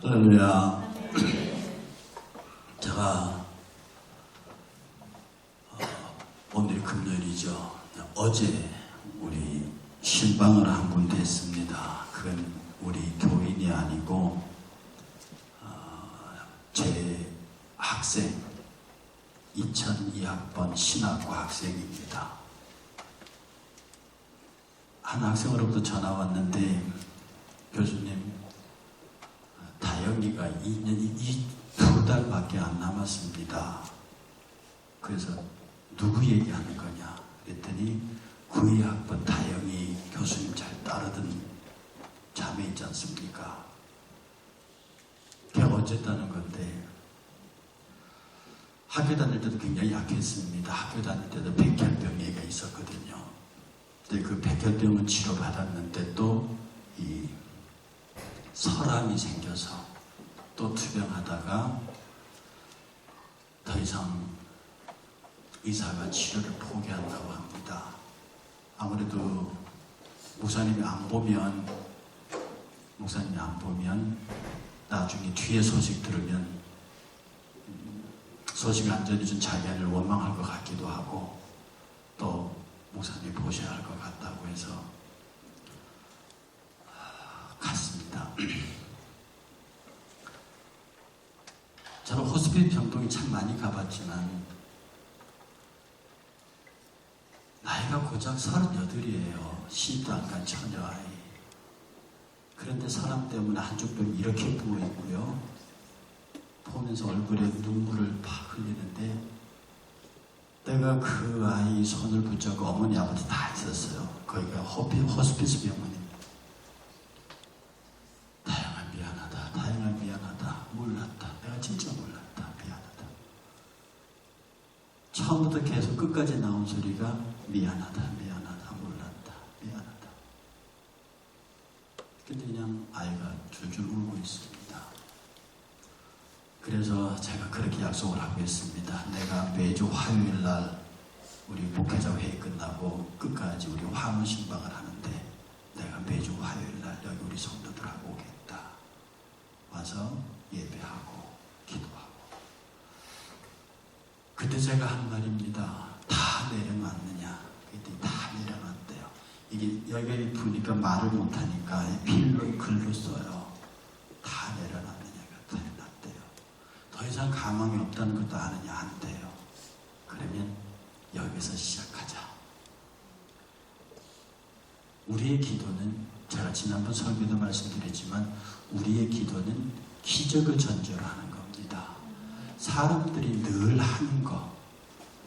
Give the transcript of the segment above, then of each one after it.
할렐루야. 제가 오늘이 금요일이죠. 어제 우리 신방을 한 군데 했습니다. 그건 우리 교인이 아니고 제 학생 2002학번 신학과 학생입니다. 한 학생으로부터 전화 왔는데, 교수님, 다영이가 2달밖에 안 남았습니다. 그래서 누구 얘기하는 거냐 그랬더니 92학번 다영이 교수님 잘 따르던 자매 있지 않습니까? 걔가 어쨌다는 건데, 학교 다닐 때도 굉장히 약했습니다. 학교 다닐 때도 백혈병 얘기가 있었거든요. 근데 그 백혈병은 치료받았는데 또 이 설암이 생겨서 또 투병하다가 더 이상 의사가 치료를 포기한다고 합니다. 아무래도 목사님이 안 보면 나중에 뒤에 소식 들으면 소식 안 전해준 자기를 원망할 것 같기도 하고, 또 목사님 보셔야 할 것 같다고 해서 갔습니다. 저는 호스피스 병동에 참 많이 가봤지만 나이가 고작 38이에요. 시집도 안 간 처녀아이. 그런데 사람 때문에 한쪽 눈이 이렇게 부어있고요. 보면서 얼굴에 눈물을 팍 흘리는데, 내가 그 아이 손을 붙잡고 어머니 아버지 다 있었어요. 거기가 호스피스 병원입니다. 다영아 미안하다. 몰랐다. 내가 진짜 몰랐다. 미안하다. 처음부터 계속 끝까지 나온 소리가 미안하다. 몰랐다. 미안하다. 근데 그냥 아이가 줄줄 울고 있습니다. 그래서 제가 그렇게 약속을 하고 있습니다. 내가 매주 화요일 날 우리 목회자 회의 끝나고 끝까지 우리 화문 신방을 하는데, 내가 매주 화요일 날 여기 우리 성도들하고 오겠다. 와서 예배하고 기도하고. 그때 제가 한 말입니다. 다 내려놨느냐? 그랬더니 다 내려놨대요. 이게 여기 보니까 말을 못하니까 필로 글로 써요. 다 내려놨느냐가 내려놨대요. 더 이상 가망이 없다는 것도 아느냐? 안 돼요. 그러면 여기서 시작하자. 우리의 기도는, 제가 지난번 설교도 말씀드렸지만, 우리의 기도는 기적을 전제로 하는 겁니다. 사람들이 늘 하는 거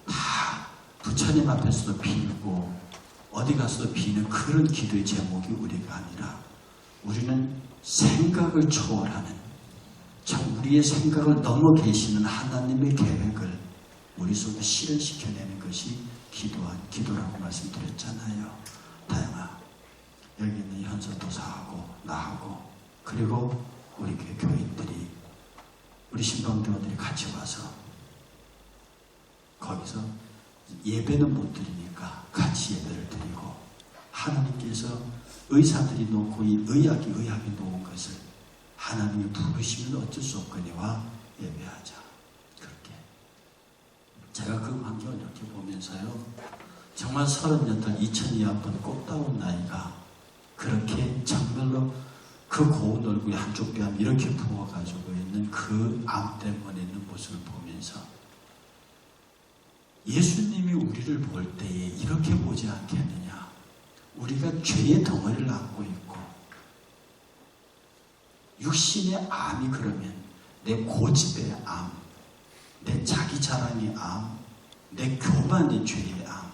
다 부처님 앞에서도 빌고 어디 가서도 비는 그런 기도의 제목이 우리가 아니라, 우리는 생각을 초월하는, 참 우리의 생각을 넘어 계시는 하나님의 계획을 우리 속에 실현시켜내는 것이 기도라고 말씀드렸잖아요. 다영아, 여기 있는 현선도사하고 나하고, 그리고 우리 교인들이, 우리 신방대원들이 같이 와서 거기서 예배는 못 드리니까 같이 예배를 드리고, 하나님께서 의사들이 놓고 이 의학이 놓은 것을 하나님이 부르시면 어쩔 수 없거니와 예배하자. 그렇게 제가 그 광경을 이렇게 보면서요, 정말 38, 2002학번 꽃다운 나이가 그렇게 정말로 그 고운 얼굴에 한쪽 뺨 이렇게 부어가지고 있는 그 암 때문에 있는 모습을 보면서, 예수님이 우리를 볼 때에 이렇게 보지 않겠느냐? 우리가 죄의 덩어리를 안고 있고, 육신의 암이 그러면 내 고집의 암, 내 자기 자랑의 암, 내 교만의 죄의 암,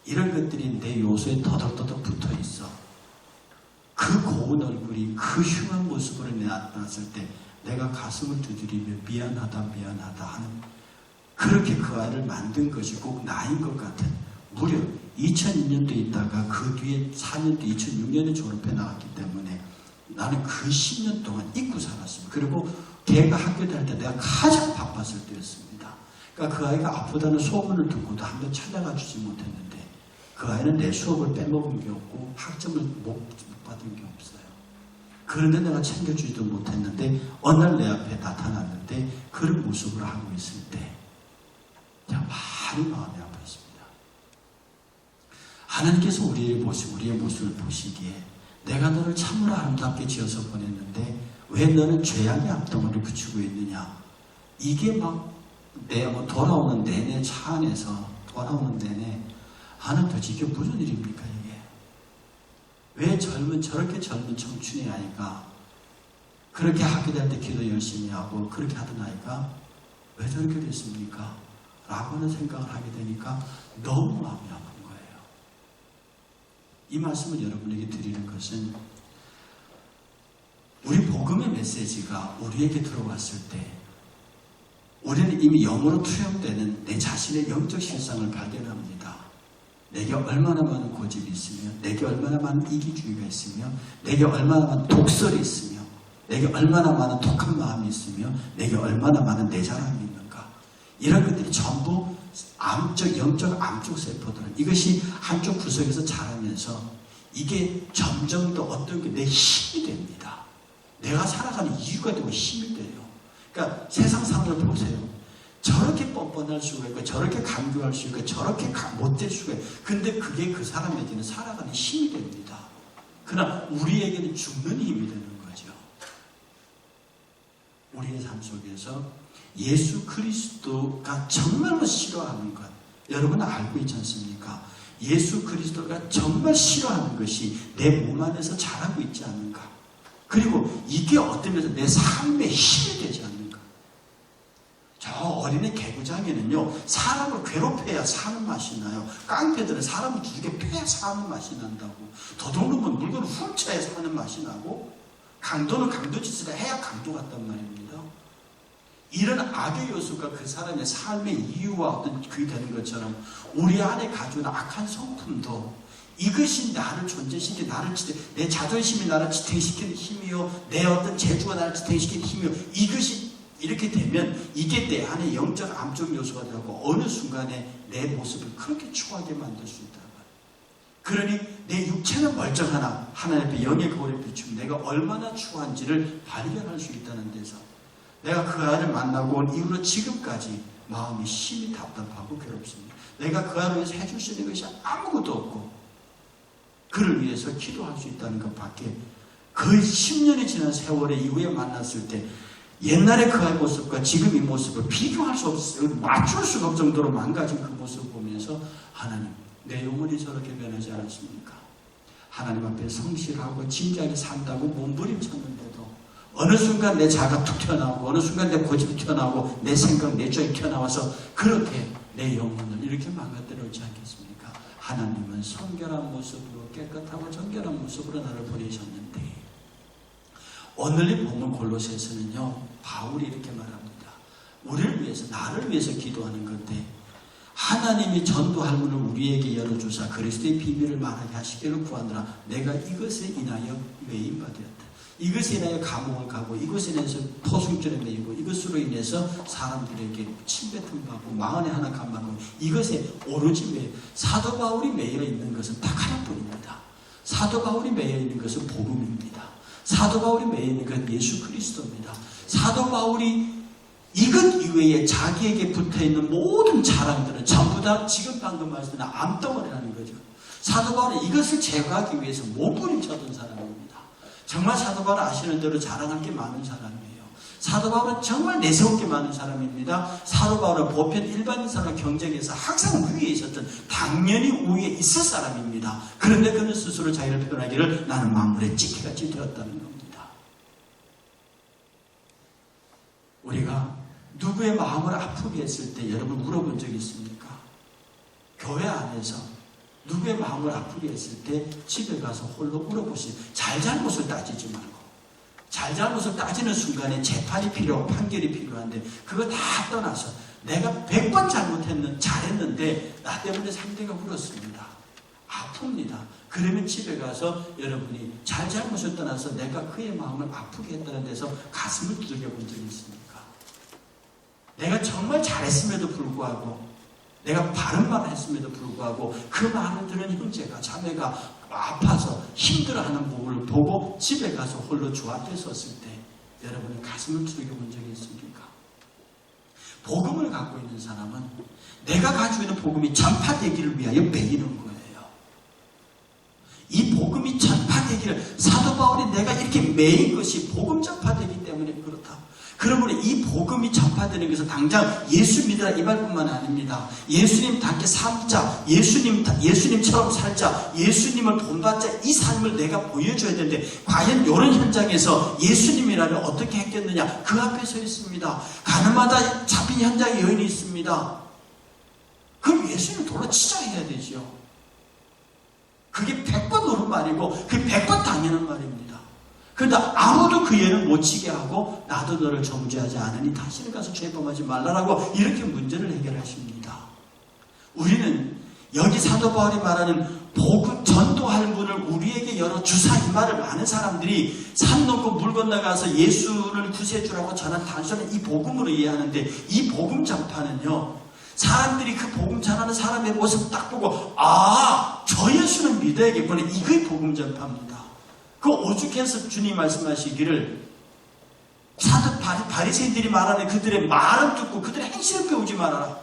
이런 것들이 내 요소에 더덕더덕 붙어 있어. 그 고운 얼굴이 그 흉한 모습으로 나타났을 때 내가 가슴을 두드리며 미안하다 하는, 그렇게 그 아이를 만든 것이 꼭 나인 것 같은, 무려 2002년도에 있다가 그 뒤에 4년 뒤 2006년에 졸업해 나왔기 때문에 나는 그 10년 동안 잊고 살았습니다. 그리고 걔가 학교 다닐 때 내가 가장 바빴을 때였습니다. 그러니까 그 아이가 아프다는 소문을 듣고도 한번 찾아가 주지 못했는데, 그 아이는 내 수업을 빼먹은 게 없고 학점을 못 받은 게 없어요. 그런데 내가 챙겨주지도 못했는데 어느 날 내 앞에 나타났는데 그런 모습을 하고 있을 때 제가 많이 마음이 아팠습니다. 하나님께서 우리의 모습을 보시기에 내가 너를 참으로 아름답게 지어서 보냈는데 왜 너는 죄악의 앞덩어리를 붙이고 있느냐. 이게 막 돌아오는 내내 차 안에서 돌아오는 내내 하나님 도대체 이게 무슨 일입니까 이게. 왜 저렇게 젊은 청춘의 아이가 그렇게 학교 다닐 때 기도 열심히 하고 그렇게 하던 아이가 왜 저렇게 됐습니까? 라고 하는 생각을 하게 되니까 너무 마음이 아픈 거예요. 이 말씀을 여러분에게 드리는 것은 우리 복음의 메시지가 우리에게 들어왔을 때 우리는 이미 영으로 투영되는 내 자신의 영적 실상을 발견합니다. 내게 얼마나 많은 고집이 있으며 내게 얼마나 많은 이기주의가 있으며 내게 얼마나 많은 독설이 있으며 내게 얼마나 많은 독한 마음이 있으며 내게 얼마나 많은 내 자랑이 있는가. 이런 것들이 전부 영적 암적 세포들은 이것이 한쪽 구석에서 자라면서 이게 점점 더 어떤 게 내 힘이 됩니다. 내가 살아가는 이유가 되고 힘이 돼요. 그러니까 세상 상을 보세요. 저렇게 뻔뻔할 수가 있고 저렇게 강조할 수 있고 저렇게 못될 수가 있고 근데 그게 그 사람에게는 살아가는 힘이 됩니다. 그러나 우리에게는 죽는 힘이 되는 거죠. 우리의 삶 속에서 예수 그리스도가 정말로 싫어하는 것 여러분은 알고 있지 않습니까? 예수 그리스도가 정말 싫어하는 것이 내 몸 안에서 자라고 있지 않는가. 그리고 이게 어떤 면에서 내 삶에 힘이 되지 않는가. 저 어린애 개구장에는요 사람을 괴롭혀야 사는 맛이 나요. 깡패들은 사람을 두들겨 패야 사는 맛이 난다고. 도둑놈은 물건을 훔쳐야 사는 맛이 나고 강도는 강도짓을 해야 강도 같단 말입니다. 이런 악의 요소가 그 사람의 삶의 이유와 어떤 그게 되는 것처럼 우리 안에 가지고 있는 악한 성품도 이것이 나를 존재시키고 내 자존심이 나를 지탱시키는 힘이요 내 어떤 재주가 나를 지탱시키는 힘이요 이것이 이렇게 되면 이게 내 안에 영적 암적 요소가 되고 어느 순간에 내 모습을 그렇게 추하게 만들 수 있다는 거예요. 그러니 내 육체는 멀쩡하나 하나님 앞에 영의 거울에 비추면 내가 얼마나 추한지를 발견할 수 있다는 데서 내가 그 아이를 만나고 온 이후로 지금까지 마음이 심히 답답하고 괴롭습니다. 내가 그 아이를 위해서 해줄 수 있는 것이 아무것도 없고 그를 위해서 기도할 수 있다는 것밖에 거의 10년이 지난 세월에 이후에 만났을 때 옛날에 그 아이 모습과 지금 이 모습을 비교할 수 없어요. 맞출 수가 없을 정도로 망가진 그 모습을 보면서 하나님 내 영혼이 저렇게 변하지 않았습니까? 하나님 앞에 성실하고 진지하게 산다고 몸부림쳤는데도 어느 순간 내 자가 툭 튀어나오고 어느 순간 내 고집이 튀어나오고 내 생각, 내 쪽이 튀어나와서 그렇게 내 영혼을 이렇게 망가뜨리지 않겠습니까? 하나님은 성결한 모습으로 깨끗하고 정결한 모습으로 나를 보내셨는데 오늘 보면 골로새서는요 바울이 이렇게 말합니다. 우리를 위해서 나를 위해서 기도하는 건데 하나님이 전도할 문을 우리에게 열어주사 그리스도의 비밀을 말하게 하시기를 구하느라 내가 이것에 인하여 매인 바 되었다. 이것에 인하여 감옥을 가고 이것에 인해서 포승줄에 매이고 이것으로 인해서 사람들에게 침뱉음 받고 망언에 하나 감하고 이것에 오로지 매여 사도 바울이 매여 있는 것은 딱 하나뿐입니다. 사도 바울이 매여 있는 것은 복음입니다. 사도 바울이 매여 있는 것은 예수 그리스도입니다. 사도 바울이 이것 이외에 자기에게 붙어있는 모든 자랑들은 전부 다 지금 방금 말씀드린 암덩어리라는 거죠. 사도 바울은 이것을 제거하기 위해서 몸부림쳤던 사람입니다. 정말 사도 바울은 아시는 대로 자랑할 게 많은 사람이에요. 사도 바울은 정말 내세울 게 많은 사람입니다. 사도 바울은 보편 일반인 사람 경쟁에서 항상 위에 있었던 당연히 위에 있을 사람입니다. 그런데 그는 스스로 자기를 표현하기를 나는 만물의 찌개같이 되었다는 겁니다. 우리가 누구의 마음을 아프게 했을 때 여러분 물어본 적이 있습니까? 교회 안에서 누구의 마음을 아프게 했을 때 집에 가서 홀로 물어보세요. 잘잘못을 따지지 말고 잘잘못을 따지는 순간에 재판이 필요하고 판결이 필요한데 그거 다 떠나서 내가 100번 잘했는데 나 때문에 상대가 울었습니다. 아픕니다. 그러면 집에 가서 여러분이 잘잘못을 떠나서 내가 그의 마음을 아프게 했다는 데서 가슴을 두들겨 본 적이 있습니까? 내가 정말 잘했음에도 불구하고 내가 바른 말을 했음에도 불구하고 그 말을 들은 형제가 자매가 아파서 힘들어하는 부분을 보고 집에 가서 홀로 주 앞에 섰을 때 여러분은 가슴을 두들겨 본 적이 있습니까? 복음을 갖고 있는 사람은 내가 가지고 있는 복음이 전파되기를 위하여 매이는 거예요. 이 복음이 전파되기를, 사도 바울이 내가 이렇게 매인 것이 복음 전파되기 때문에 그렇다. 그러므로 이 복음이 전파되는 것은 당장 예수 믿으라 이 말뿐만 아닙니다. 예수님 닮게 살자, 예수님처럼 살자, 예수님을 본받자, 이 삶을 내가 보여줘야 되는데 과연 이런 현장에서 예수님이라면 어떻게 했겠느냐? 그 앞에 서 있습니다. 가늠하다 잡힌 현장에 여인이 있습니다. 그럼 예수님 돌로 치장해야 되죠. 그게 100번 옳은 말이고 그 100번 당연한 말입니다. 그런데 아무도 그 애를 못 치게 하고 나도 너를 정죄하지 않으니 다시는 가서 죄범하지 말라라고 이렇게 문제를 해결하십니다. 우리는 여기 사도 바울이 말하는 복음 전도할 문을 우리에게 열어주사 이 말을 많은 사람들이 산 넘고 물 건너가서 예수를 구세주라고 전한 단순한 이 복음으로 이해하는데, 이 복음 전파는요, 사람들이 그 복음 전하는 사람의 모습 딱 보고 저 예수는 믿어야겠구나, 이게 복음 전파입니다. 그 오죽해서 주님 말씀하시기를 사도 바리새인들이 말하는 그들의 말은 듣고 그들의 행실을 배우지 말아라,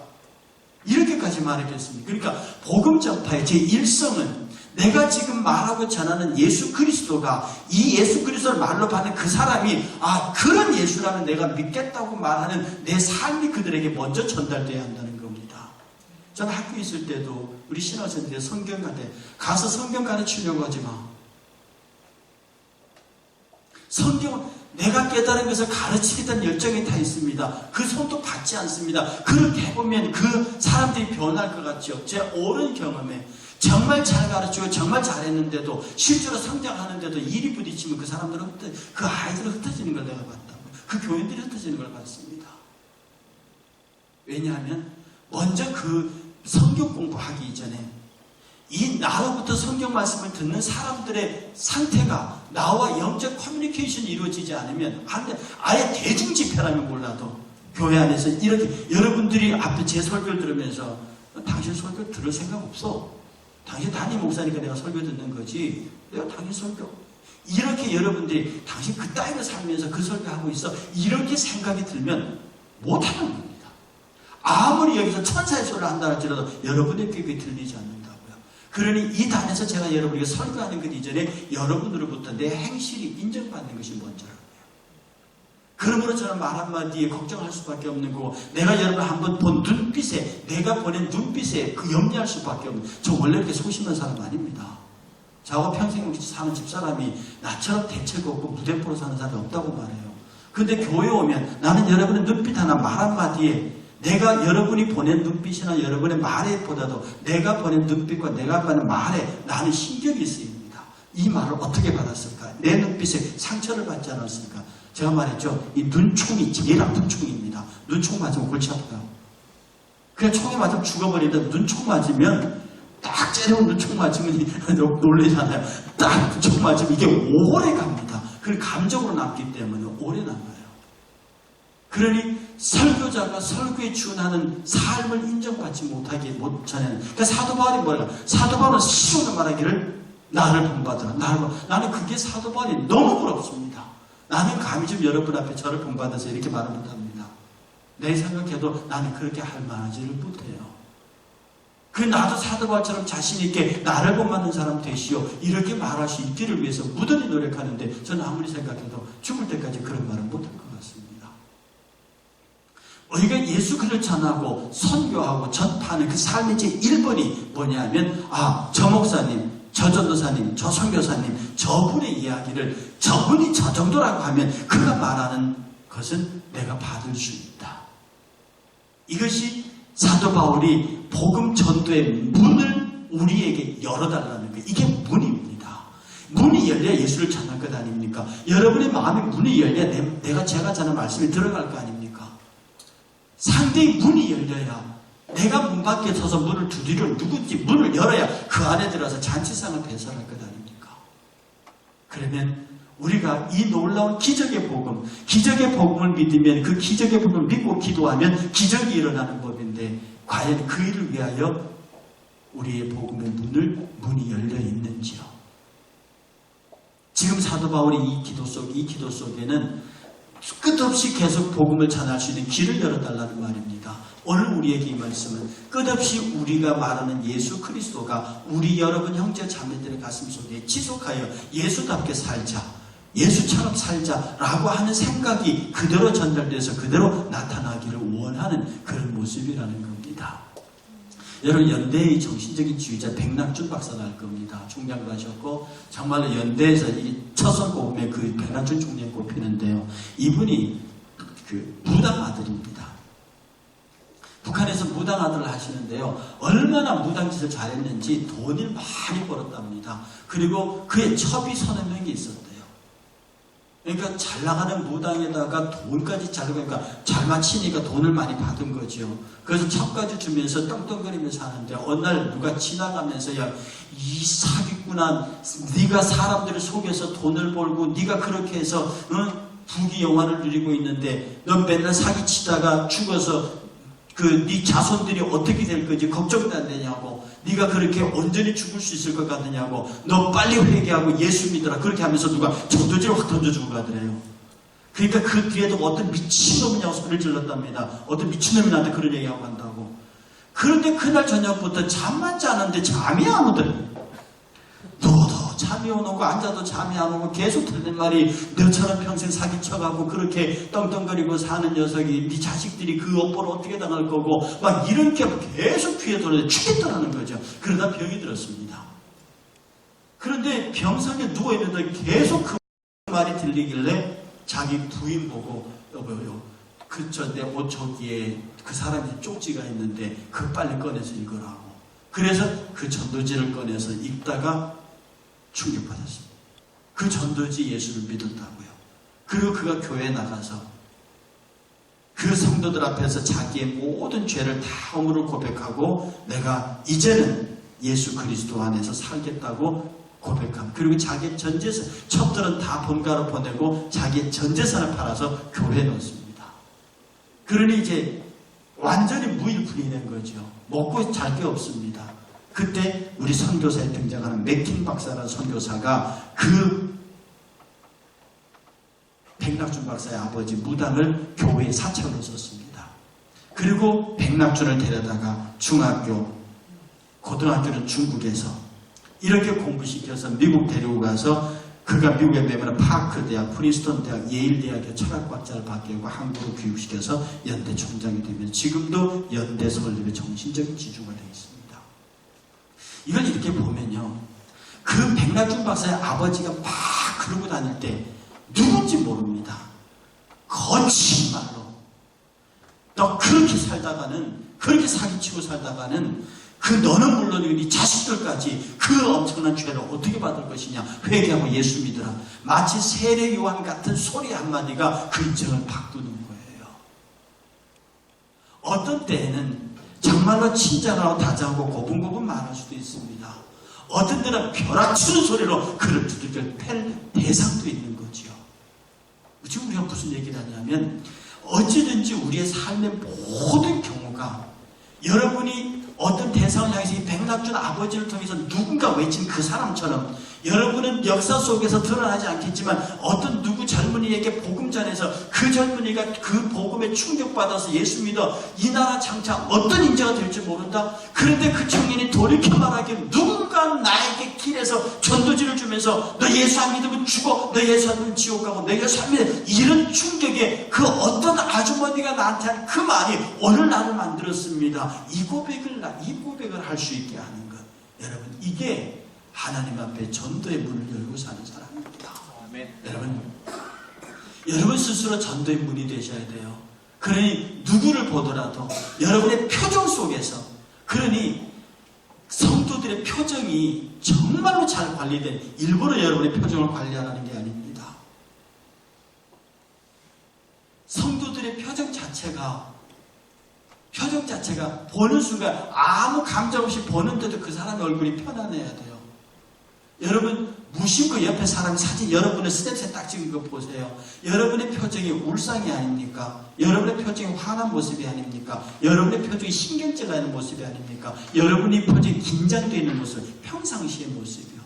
이렇게까지 말했겠습니다. 그러니까 복음 전파의 제1성은 내가 지금 말하고 전하는 예수 그리스도가, 이 예수 그리스도를 말로 받는 그 사람이 그런 예수라면 내가 믿겠다고 말하는 내 삶이 그들에게 먼저 전달돼야 한다는 겁니다. 저는 학교에 있을 때도 우리 신학생들이 성경가대 가서 성경 가르치려고 하지 마. 성경은 내가 깨달은 것을 가르치겠다는 열정이 다 있습니다. 그 손도 받지 않습니다. 그렇게 해보면 그 사람들이 변할 것 같죠. 제 오랜 경험에 정말 잘 가르치고 정말 잘했는데도 실제로 성장하는데도 일이 부딪히면 그 사람들은 그 아이들은 흩어지는 걸 내가 봤다. 그 교인들이 흩어지는 걸 봤습니다. 왜냐하면 먼저 그 성경 공부하기 이전에 이 나로부터 성경 말씀을 듣는 사람들의 상태가 나와 영적 커뮤니케이션이 이루어지지 않으면 안 돼. 아예 대중 집회라면 몰라도 교회 안에서 이렇게 여러분들이 앞에 제 설교를 들으면서 당신 설교 들을 생각 없어. 당신 담임 목사니까 내가 설교 듣는 거지. 내가 당신 설교. 이렇게 여러분들이 당신 그 따위로 살면서 그 설교하고 있어. 이렇게 생각이 들면 못하는 겁니다. 아무리 여기서 천사의 소리를 한다 할지라도 여러분의 귀에 들리지 않는다고요. 그러니 이 단에서 제가 여러분에게 설교하는 것 이전에 여러분으로부터 내 행실이 인정받는 것이 먼저라고요. 그러므로 저는 말 한마디에 걱정할 수밖에 없는 거고, 내가 여러분 한번 본 눈빛에, 내가 보낸 눈빛에 그 염려할 수밖에 없는, 저 원래 이렇게 소심한 사람 아닙니다. 저하고 평생 사는 집사람이 나처럼 대책 없고 무대포로 사는 사람이 없다고 말해요. 근데 교회 오면 나는 여러분의 눈빛 하나, 말 한마디에 내가 여러분이 보낸 눈빛이나 여러분의 말에 보다도 내가 보낸 눈빛과 내가 받는 말에 나는 신경이 쓰입니다. 이 말을 어떻게 받았을까? 내 눈빛에 상처를 받지 않았을까? 제가 말했죠. 이 눈총이 제일 아픈 총입니다. 눈총 맞으면 골치 아파요. 그냥 총에 맞으면 죽어버리는데 눈총 맞으면 딱 째려온 눈총 맞으면 놀래잖아요. 딱 눈총 맞으면 이게 오래 갑니다. 그 감정으로 남기 때문에 오래 남아요. 그러니 설교자가 설교에 준하는 삶을 인정받지 못하게 못 전하는. 그러니까 사도 바울이 뭐야? 사도 바울은 시원히 말하기를 나를 본받으라. 나는 그게 사도 바울이 너무 부럽습니다. 나는 감히 좀 여러분 앞에 저를 본받아서 이렇게 말을 못합니다. 내 생각해도 나는 그렇게 할 만하지를 못해요. 그 나도 사도 바울처럼 자신 있게 나를 본받는 사람 되시오, 이렇게 말할 수 있기를 위해서 무던히 노력하는데 저는 아무리 생각해도 죽을 때까지 그런 말은 못할 것 같습니다. 우리가 예수 그리스도를 전하고 선교하고 전파하는 그 삶의 제1번이 뭐냐면 저 목사님, 저 전도사님, 저 선교사님, 저분의 이야기를 저분이 저 정도라고 하면 그가 말하는 것은 내가 받을 수 있다. 이것이 사도 바울이 복음 전도의 문을 우리에게 열어달라는 거예요. 이게 문입니다. 문이 열려야 예수를 전할 것 아닙니까? 여러분의 마음에 문이 열려야 제가 전하는 말씀이 들어갈 거 아닙니까? 상대의 문이 열려야, 내가 문 밖에 서서 문을 두드려 누군지 문을 열어야 그 안에 들어가서 잔치상을 배설할 것 아닙니까? 그러면 우리가 이 놀라운 기적의 복음을 믿으면 그 기적의 복음을 믿고 기도하면 기적이 일어나는 법인데, 과연 그 일을 위하여 우리의 복음의 문이 열려 있는지요? 지금 사도 바울이 이 기도 속에는 끝없이 계속 복음을 전할 수 있는 길을 열어달라는 말입니다. 오늘 우리에게 이 말씀은 끝없이 우리가 말하는 예수 그리스도가 우리 여러분 형제 자매들의 가슴 속에 지속하여 예수답게 살자, 예수처럼 살자라고 하는 생각이 그대로 전달돼서 그대로 나타나기를 원하는 그런 모습이라는 겁니다. 여러분, 연대의 정신적인 지휘자 백낙준 박사가 알 겁니다. 총장도 하셨고 정말로 연대에서 이 첫선 꼽으면 그 백낙준 총장이 꼽히는데요. 이분이 그 무당 아들입니다. 북한에서 무당 아들을 하시는데요. 얼마나 무당짓을 잘했는지 돈을 많이 벌었답니다. 그리고 그의 첩이 서너 명이 있었대요. 그러니까 잘 나가는 무당에다가 돈까지 그러니까 잘 맞히니까 돈을 많이 받은 거죠. 그래서 첩까지 주면서 떵떵거리면서 하는데 어느 날 누가 지나가면서 야, 이 사기꾼아, 네가 사람들을 속여서 돈을 벌고 네가 그렇게 해서 부귀 영화를 누리고 있는데 넌 맨날 사기치다가 죽어서 네 자손들이 어떻게 될 거지 걱정도 안 되냐고, 네가 그렇게 온전히 죽을 수 있을 것 같느냐고, 너 빨리 회개하고 예수 믿어라, 그렇게 하면서 누가 전도지를 확 던져주고 가더래요. 그러니까 그 뒤에도 어떤 미친놈이냐고 소리를 질렀답니다. 어떤 미친놈이 나한테 그런 얘기하고 간다고. 그런데 그날 저녁부터 잠만 자는데 잠이 안 오더래요. 너도 잠이 안 오고 앉아도 잠이 안 오고 계속 듣는 말이 너처럼 평생 사기쳐가고 그렇게 떵떵거리고 사는 녀석이 네 자식들이 그 업보를 어떻게 당할 거고 막 이렇게 계속 귀에 들어서 죽겠더라는 거죠. 그러다 병이 들었습니다. 그런데 병상에 누워있는데 계속 그 말이 들리길래 자기 부인 보고 여보요, 내 옷 저기에 그 사람이 쪽지가 있는데 그거 빨리 꺼내서 읽으라고. 그래서 그 전도지를 꺼내서 읽다가 충격받았습니다. 그 전도지 예수를 믿었다고요. 그리고 그가 교회에 나가서 그 성도들 앞에서 자기의 모든 죄를 다 허물을 고백하고 내가 이제는 예수 그리스도 안에서 살겠다고 고백함. 그리고 자기의 전재산, 첩들은 다 본가로 보내고 자기의 전재산을 팔아서 교회에 넣었습니다. 그러니 이제 완전히 무일푼이된 거죠. 먹고 잘 게 없습니다. 그때 우리 선교사에 등장하는 맥킨 박사라는 선교사가 그 백낙준 박사의 아버지 무당을 교회의 사책으로 썼습니다. 그리고 백낙준을 데려다가 중학교, 고등학교는 중국에서 이렇게 공부시켜서 미국 데리고 가서 그가 미국에 매번한 파크 대학, 프린스턴 대학, 예일 대학의 철학학자를 바뀌고 한국으로 교육시켜서 연대 총장이 되면 지금도 연대 설립의 정신적인 지주가 되어 있습니다. 이걸 이렇게 보면요, 그 백낙준 박사의 아버지가 막 그러고 다닐 때 누군지 모릅니다. 거친 말로 너 그렇게 살다가는, 그렇게 사기치고 살다가는 그 너는 물론이고 네 자식들까지 그 엄청난 죄를 어떻게 받을 것이냐, 회개하고 예수 믿으라. 마치 세례 요한 같은 소리 한마디가 그 인생을 바꾸는 거예요. 어떤 때에는 정말로 친절하고 다정하고 고분고분 말할 수도 있습니다. 어떤 때는 벼락치는 소리로 그를 두들겨 팰 대상도 있는 거죠. 지금 우리가 무슨 얘기를 하냐면 어찌든지 우리의 삶의 모든 경우가 여러분이 어떤 대상을 향해서 이 백낙준 아버지를 통해서 누군가 외친 그 사람처럼 여러분은 역사 속에서 드러나지 않겠지만 어떤 누구 젊은이에게 복음 전해서 그 젊은이가 그 복음에 충격받아서 예수 믿어 이 나라 장차 어떤 인재가 될지 모른다. 그런데 그 청년이 돌이켜 말하기에 누군가 나에게 길에서 전도지를 주면서 너 예수 안 믿으면 죽어, 너 예수 안 믿으면 지옥 가고, 너 예수 안 믿으면, 이런 충격에 그 어떤 아주머니가 나한테 한 그 말이 오늘 나를 만들었습니다. 이 고백을 할 수 있게 하는 것, 여러분, 이게 하나님 앞에 전도의 문을 열고 사는 사람입니다. 아멘. 여러분 스스로 전도의 문이 되셔야 돼요. 그러니 누구를 보더라도 여러분의 표정 속에서, 그러니 성도들의 표정이 정말로 잘 관리된, 일부러 여러분의 표정을 관리하라는 게 아닙니다. 성도들의 표정 자체가 보는 순간 아무 감정 없이 보는데도 그 사람의 얼굴이 편안해야 돼요. 여러분 무심코 옆에 사람 사진 여러분의 스냅에 딱 찍은 거 보세요. 여러분의 표정이 울상이 아닙니까? 여러분의 표정이 화난 모습이 아닙니까? 여러분의 표정이 신경질 나는 모습이 아닙니까? 여러분의 표정이 긴장되어 있는 모습, 평상시의 모습이요.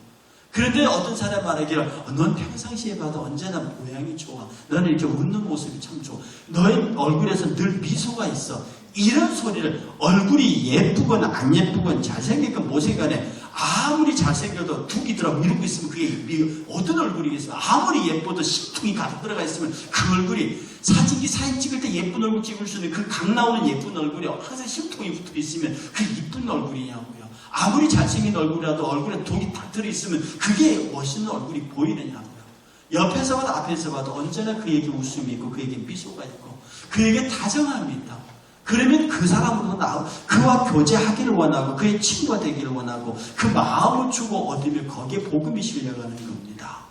그런데 어떤 사람 말하기를 넌 평상시에 봐도 언제나 모양이 좋아. 너는 이렇게 웃는 모습이 참 좋아. 너의 얼굴에서 늘 미소가 있어. 이런 소리를 얼굴이 예쁘건 안 예쁘건 잘생겼건 못생겼건 아무리 잘생겨도 둑이 들어 미루고 있으면 그게 어떤 얼굴이겠어요. 아무리 예뻐도 심통이 가득 들어가 있으면 그 얼굴이 사진 찍을 때 예쁜 얼굴 찍을 수 있는 그 각 나오는 예쁜 얼굴이 항상 심통이 붙어 있으면 그 이쁜 얼굴이냐고요. 아무리 잘생긴 얼굴이라도 얼굴에 독이 딱 들어있으면 그게 멋있는 얼굴이 보이느냐고요. 옆에서 봐도 앞에서 봐도 언제나 그에게 웃음이 있고 그에게 미소가 있고 그에게 다정함이 있다. 그러면 그 사람으로 그와 교제하기를 원하고 그의 친구가 되기를 원하고 그 마음을 주고 얻으면 거기에 복음이 실려가는 겁니다.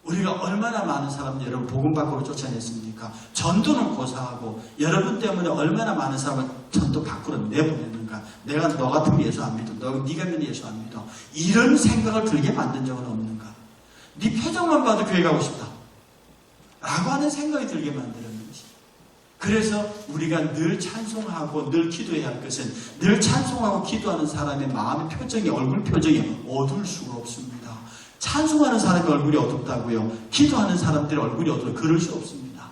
우리가 얼마나 많은 사람들 여러분 복음 밖으로 쫓아냈습니까? 전도는 고사하고 여러분 때문에 얼마나 많은 사람을 전도 밖으로 내보냈는가? 내가 너 같으면 예수 안 믿어. 네가 믿는 예수 안 믿어. 이런 생각을 들게 만든 적은 없는가? 네 표정만 봐도 교회 가고 싶다. 라고 하는 생각이 들게 만들었는지. 그래서 우리가 늘 찬송하고 늘 기도해야 할 것은 늘 찬송하고 기도하는 사람의 마음의 표정이 얼굴 표정이 어두울 수가 없습니다. 찬송하는 사람의 얼굴이 어둡다고요. 기도하는 사람들의 얼굴이 어두워 그럴 수 없습니다.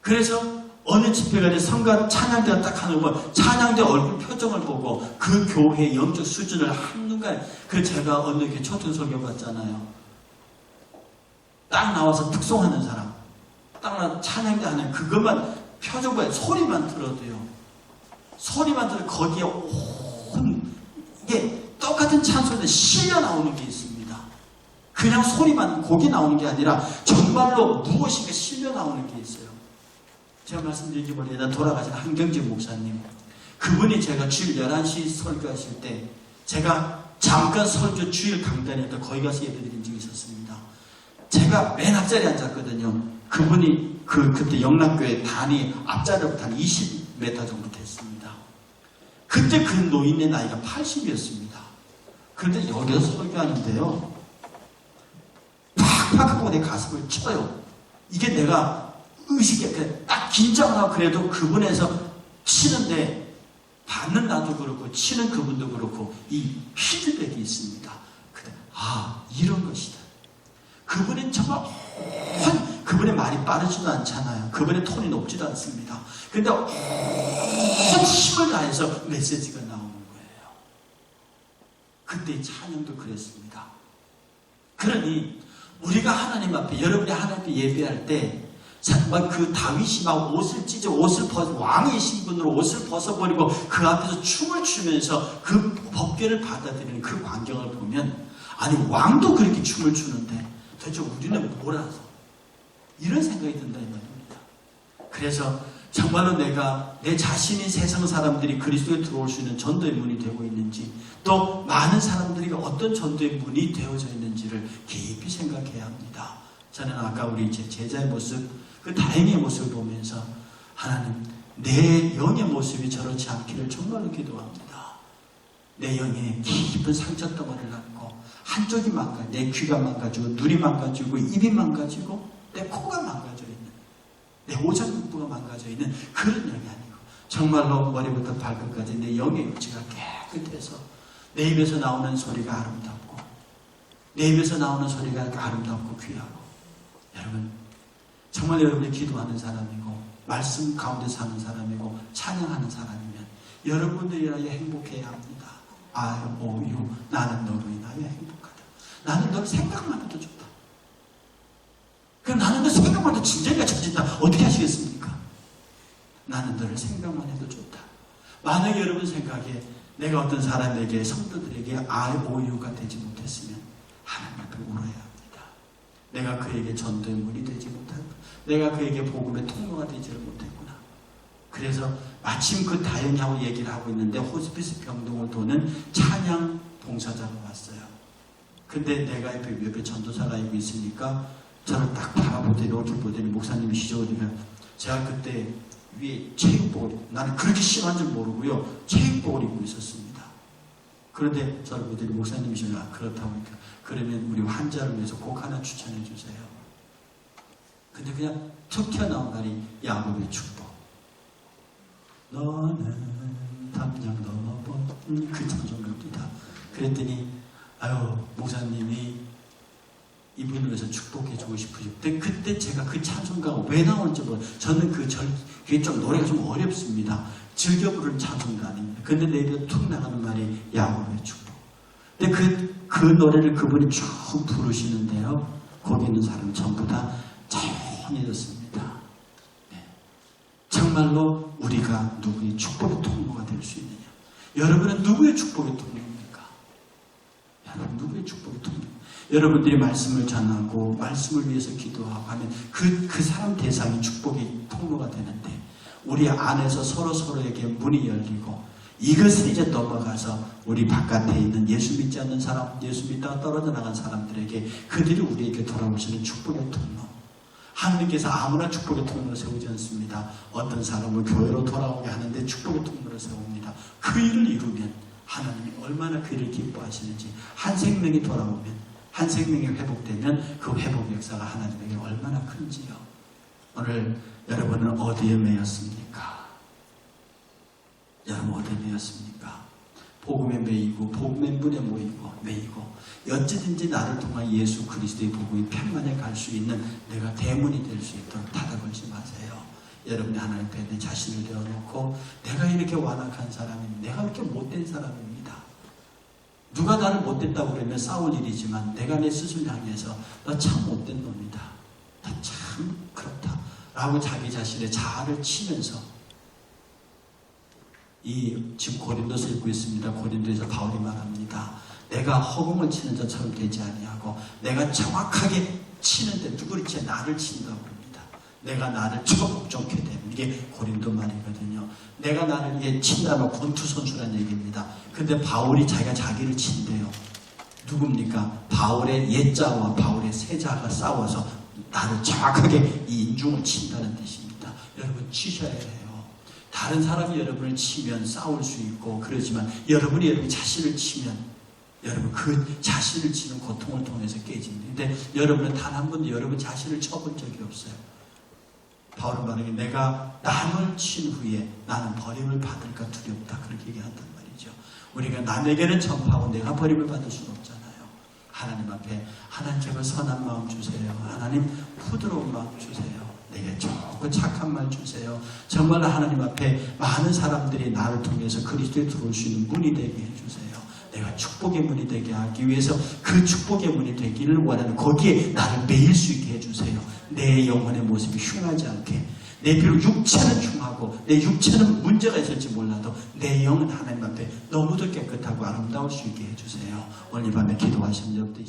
그래서 어느 집회가 돼 성가 찬양대가 딱 하는 거 찬양대 얼굴 표정을 보고 그 교회의 영적 수준을 한순간 제가 어느 게 초등설교 봤잖아요. 딱 나와서 특송하는 사람 딱 나와서 찬양대 하는 그것만 표정과 소리만 들어도요. 소리만 들어도 거기에 이게 똑같은 찬송인데 실려 나오는 게 있습니다. 그냥 소리만 곡이 나오는 게 아니라 정말로 무엇인가 실려 나오는 게 있어요. 제가 말씀드리기 전에 돌아가신 한경진 목사님 그분이 제가 주일 11시 설교하실 때 제가 잠깐 설교 주일 강단에 거기 가서 예배드린 적이 있었습니다. 제가 맨 앞자리에 앉았거든요. 그분이 그때 영락교회 단위 앞자리부터 한 20m 정도 됐습니다. 그때 그 노인의 나이가 80이었습니다. 그런데 여기서 설교하는데요. 팍팍 하고 내 가슴을 쳐요. 이게 내가 의식에 딱 긴장을 하고 그래도 그분에서 치는데 받는 나도 그렇고 치는 그분도 그렇고 이 피드백이 있습니다. 근데 이런 것이다. 그분은 정말 그분의 말이 빠르지도 않잖아요. 그분의 톤이 높지도 않습니다. 근데 힘을 다해서 메시지가 나오는 거예요. 그때 찬양도 그랬습니다. 그러니 우리가 하나님 앞에 여러분이 하나님 앞에 예배할 때 정말 그 다윗이 막 옷을 찢어 왕의 신분으로 옷을 벗어버리고 그 앞에서 춤을 추면서 그 법궤를 받아들이는 그 광경을 보면 아니 왕도 그렇게 춤을 추는데 도대체 우리는 뭐라서 이런 생각이 든다 이 말입니다. 그래서 정말로 내가 내 자신이 세상 사람들이 그리스도에 들어올 수 있는 전도의 문이 되고 있는지 또 많은 사람들이 어떤 전도의 문이 되어져 있는지를 깊이 생각해야 합니다. 저는 아까 우리 제자의 모습 그 다행의 모습을 보면서 하나님 내 영의 모습이 저렇지 않기를 정말로 기도합니다. 내 영에 깊은 상처덩어리를 안고 한쪽이 내 귀가 망가지고 눈이 망가지고 입이 망가지고 내 코가 망가져 있는 내 오장육부가 망가져 있는 그런 영이 아니고 정말로 머리부터 발끝까지 내 영의 육체가 깨끗해서 내 입에서 나오는 소리가 아름답고 내 입에서 나오는 소리가 아름답고 귀하고 여러분 정말 여러분이 기도하는 사람이고 말씀 가운데 사는 사람이고 찬양하는 사람이면 여러분들이라야 행복해야 합니다. 오유 나는 너로 인하여 행복하다. 나는 널 생각만 해도 좋다. 그럼 나는 너 생각만 해도 진정이가 쳐진다. 어떻게 하시겠습니까? 나는 너를 생각만 해도 좋다. 만약에 여러분 생각에 내가 어떤 사람에게 성도들에게 오유가 되지 못했으면 하나님 앞에 울어야 합니다. 내가 그에게 전도의 문이 되지 못하고 내가 그에게 복음의 통로가 되지를 못했구나. 그래서 마침 그 다행하고 얘기를 하고 있는데 호스피스 병동을 도는 찬양 봉사자가 왔어요. 근데 내가 옆에 전도사가 있고 있으니까 저를 딱 바라보더니 이렇게 보더니 목사님이 시적으면 제가 그때 위에 체육복을 나는 그렇게 심한 줄 모르고요. 체육복을 입고 있었습니다. 그런데 저를 보더니 목사님이시면 그렇다고 하니까 그러면 우리 환자를 위해서 곡 하나 추천해 주세요. 근데 그냥 툭 튀어나온 날이 야곱의 축복. 너는 담장 넘어본 그 찬송입니다. 그랬더니 아유 목사님이 이분을 위해서 축복해주고 싶으시고 그때 제가 그 찬송가가 왜 나오는지 몰라요. 저는 그게 좀 노래가 좀 어렵습니다. 즐겨 부르는 찬송가 아닙니다. 근데 내 입에서 툭 나가는 말이 야곱의 축복. 근데 그 노래를 그분이 쭉 부르시는데요. 거기 있는 사람 전부 다 조용해졌습니다. 네. 정말로 우리가 누구의 축복의 통로가 될 수 있느냐. 여러분은 누구의 축복의 통로입니까? 여러분 누구의 축복의 통로? 여러분들이 말씀을 전하고 말씀을 위해서 기도하고 하면 그 사람 대상이 축복의 통로가 되는데 우리 안에서 서로에게 문이 열리고 이것을 이제 넘어가서 우리 바깥에 있는 예수 믿지 않는 사람, 예수 믿다가 떨어져 나간 사람들에게 그들이 우리에게 돌아오시는 축복의 통로. 하나님께서 아무나 축복의 통로를 세우지 않습니다. 어떤 사람을 교회로 돌아오게 하는데 축복의 통로를 세웁니다. 그 일을 이루면 하나님이 얼마나 그 일을 기뻐하시는지 한 생명이 돌아오면 한 생명이 회복되면 그 회복 역사가 하나님에게 얼마나 큰지요. 오늘 여러분은 어디에 매였습니까? 여러분 어디에 매였습니까? 복음에 매이고 복음의 문에 매이고 어찌든지 나를 통한 예수 그리스도의 복음이 편만에 갈 수 있는 내가 대문이 될 수 있도록 닫아걸지 마세요. 여러분이 하나님 앞에 내 자신을 내어놓고 내가 이렇게 완악한 사람입니다. 내가 이렇게 못된 사람입니다. 누가 나를 못됐다고 그러면 싸울 일이지만 내가 내 스스로 향해서 너 참 못된 놈이다. 너 참 그렇다. 라고 자기 자신의 자아를 치면서 지금 고린도서 읽고 있습니다. 고린도에서 바울이 말합니다. 내가 허공을 치는 자처럼 되지 아니하고 내가 정확하게 치는데 누구를 치 나를 친다고 그럽니다. 내가 나를 척정케 되면 이게 고린도 말이거든요. 내가 나를 이게 친다면 권투 선수란 얘기입니다. 근데 바울이 자기를 친대요. 누굽니까? 바울의 옛자와 바울의 새자가 싸워서 나를 정확하게 이 인중을 친다는 뜻입니다. 여러분 치셔야 해요. 다른 사람이 여러분을 치면 싸울 수 있고 그러지만 여러분이 여러분 자신을 치면 여러분 그 자신을 치는 고통을 통해서 깨집니다. 근데 여러분은 단 한 번도 여러분 자신을 쳐본 적이 없어요. 바울은 말하기에 내가 남을 친 후에 나는 버림을 받을까 두렵다. 그렇게 얘기한단 말이죠. 우리가 남에게는 전파하고 내가 버림을 받을 수는 없잖아요. 하나님 앞에 하나님 제발 선한 마음 주세요. 하나님 부드러운 마음 주세요. 내게 좋고 착한 말 주세요. 정말 하나님 앞에 많은 사람들이 나를 통해서 그리스도에 들어올 수 있는 문이 되게 해주세요. 내가 축복의 문이 되게 하기 위해서 그 축복의 문이 되기를 원하는 거기에 나를 매일 수 있게 해주세요. 내 영혼의 모습이 흉하지 않게 내 비록 육체는 흉하고 내 육체는 문제가 있을지 몰라도 내 영은 하나님 앞에 너무도 깨끗하고 아름다울 수 있게 해주세요. 오늘 이 밤에 기도하시는 여러분들